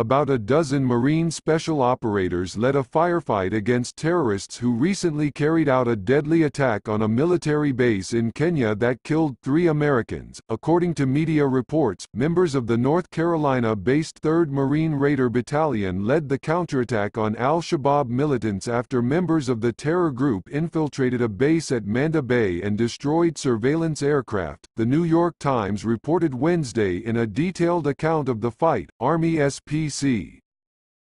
About a dozen Marine special operators led a firefight against terrorists who recently carried out a deadly attack on a military base in Kenya that killed 3 Americans, according to media reports. Members of the North Carolina-based 3rd Marine Raider Battalion led the counterattack on al-Shabaab militants after members of the terror group infiltrated a base at Manda Bay and destroyed surveillance aircraft, The New York Times reported Wednesday in a detailed account of the fight.Army SP.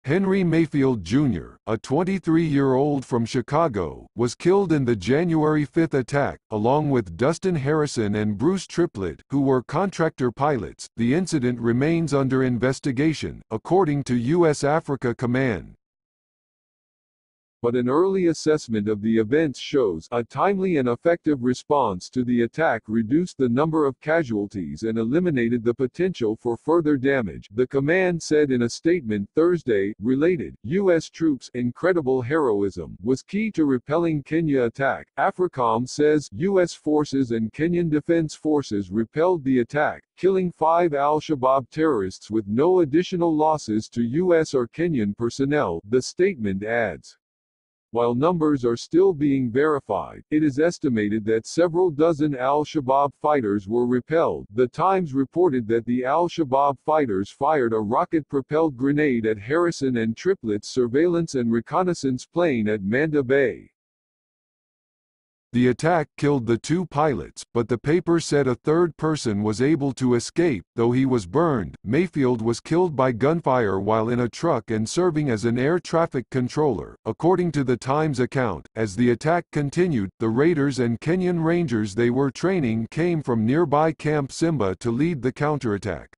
Henry Mayfield Jr., a 23-year-old from Chicago, was killed in the January 5 attack, along with Dustin Harrison and Bruce Triplett, who were contractor pilots. The incident remains under investigation, according to U.S. Africa Command. But an early assessment of the events shows a timely and effective response to the attack reduced the number of casualties and eliminated the potential for further damage, the command said in a statement Thursday.Related. U.S. troops' incredible heroism was key to repelling Kenya attack. AFRICOM says U.S. forces and Kenyan Defense Forces repelled the attack, killing 5 al-Shabaab terrorists with no additional losses to U.S. or Kenyan personnel, the statement adds. While numbers are still being verified, it is estimated that several dozen al-Shabaab fighters were repelled. The Times reported that the al-Shabaab fighters fired a rocket-propelled grenade at Harrison and Triplett's surveillance and reconnaissance plane at Manda Bay. The attack killed the 2 pilots, but the paper said a 3rd person was able to escape, though he was burned. Mayfield was killed by gunfire while in a truck and serving as an air traffic controller, according to the Times account. As the attack continued, the Raiders and Kenyan Rangers they were training came from nearby Camp Simba to lead the counterattack.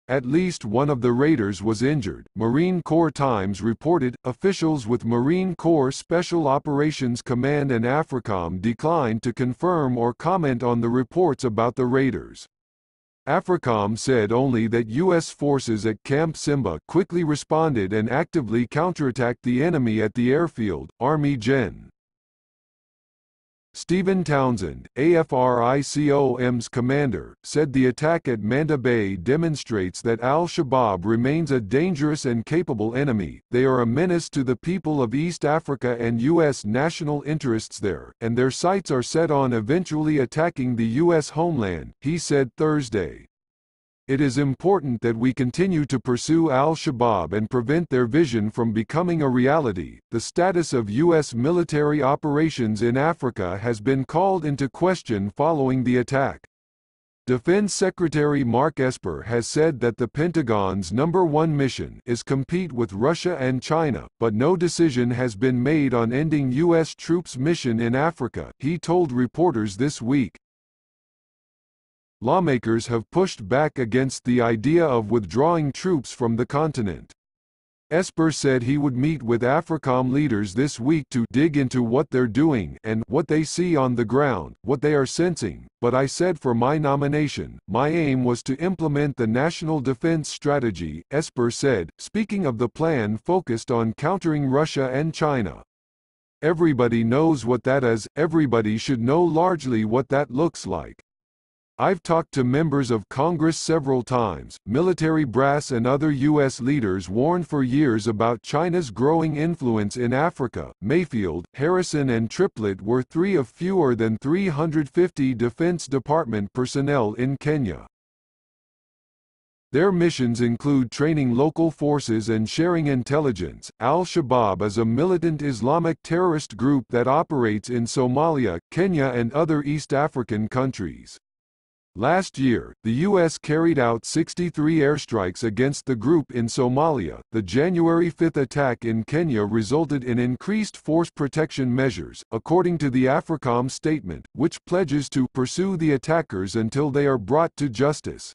At least one of the raiders was injured, Marine Corps Times reported. Officials with Marine Corps Special Operations Command and AFRICOM declined to confirm or comment on the reports about the raiders. AFRICOM said only that U.S. forces at Camp Simba quickly responded and actively counterattacked the enemy at the airfield. Army Gen. Stephen Townsend, AFRICOM's commander, said the attack at Manda Bay demonstrates that al-Shabaab remains a dangerous and capable enemy. They are a menace to the people of East Africa and U.S. national interests there, and their sights are set on eventually attacking the U.S. homeland, he said Thursday. It is important that we continue to pursue al-Shabaab and prevent their vision from becoming a reality. The status of U.S. military operations in Africa has been called into question following the attack. Defense Secretary Mark Esper has said that the Pentagon's #1 mission is compete with Russia and China, but no decision has been made on ending U.S. troops' mission in Africa, he told reporters this week. Lawmakers have pushed back against the idea of withdrawing troops from the continent. Esper said he would meet with AFRICOM leaders this week to dig into what they're doing and what they see on the ground, what they are sensing. But I said for my nomination, my aim was to implement the National Defense Strategy, Esper said, speaking of the plan focused on countering Russia and China. Everybody knows what that is, everybody should know largely what that looks like. I've talked to members of Congress several times. Military brass and other U.S. leaders warned for years about China's growing influence in Africa. Mayfield, Harrison and Triplett were 3 of fewer than 350 Defense Department personnel in Kenya. Their missions include training local forces and sharing intelligence. Al-Shabaab is a militant Islamic terrorist group that operates in Somalia, Kenya and other East African countries. Last year, the U.S. carried out 63 airstrikes against the group in Somalia. The January 5 attack in Kenya resulted in increased force protection measures, according to the AFRICOM statement, which pledges to pursue the attackers until they are brought to justice.